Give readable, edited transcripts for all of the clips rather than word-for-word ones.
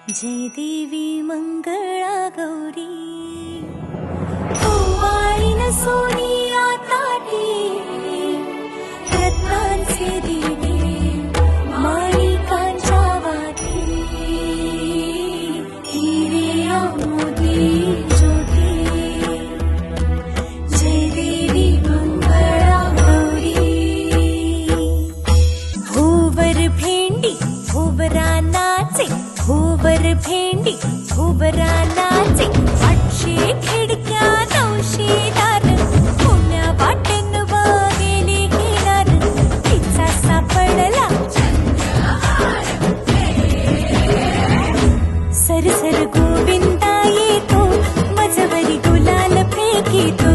जय देवी मंगळा गौरी ओवाळीन सोनिया ताटी रत्नांचे दिवे माणिकांच्या वाती हिरे मोती ज्योती जय देवी मंगळा गौरी भोवर भेंडी भोवरा नाचे भोवर भेंडी भोवरा नाचे 800 खिडक्या 900 दार पुण्या वाटन गेले घेणार तिचा सापडला सरसर गोविंदा येतो मजवरी गुलाल फेकितो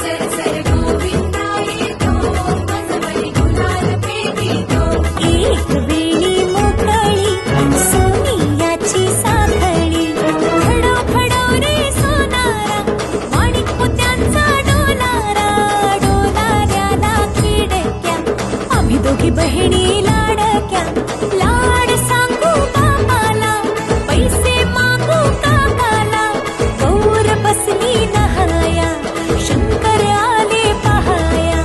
सरसर गोविंदा येतो मजवरी गुलाल फेकितो एक वेळी मोकळी सोनियाची साखळी खडो खडो रे सोनारा माणिक मोत्यांचा डोलारा डोलाऱ्याला खिडक्या आम्ही दोघी बहिणी लाडक्या लाड सांगू बापाला पैसे मागू काकाला गौर बसली नहाया शंकर आले पहाया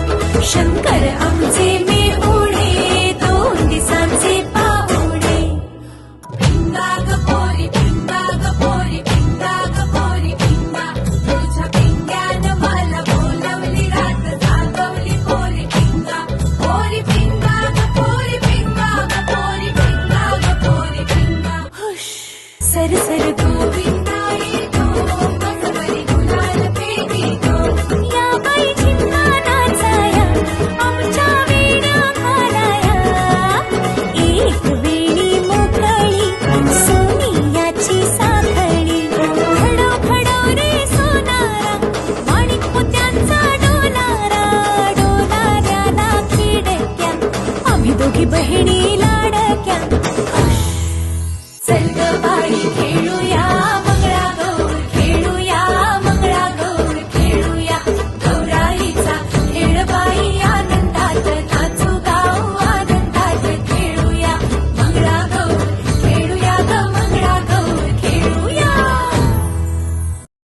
शंकर आमचे मेहुणे 2 दिवसांचे पाहुणे भिंगा ग पोरी भिंगा ग पोरी भिंगा ग पोरी भिंगा तुझ्या भिंग्यानं मला बोलवली रात जागवली पोरी भिंगा ग पोरी भिंगा ग पोरी भिंगा ग पोरी भिंगा हुश सरसर गोविंदा येतो मजवरी गुलाल फेकितो या बाई झिंगा नाचाया आमच्या वेड्या घालाया एक वेळी मोकळी सोनियाची साखळी खडो खडो रे सोनारा माणिक मोत्यांचा डोलारा डोलाऱ्याला खिडक्या आम्ही दोघी बहिणी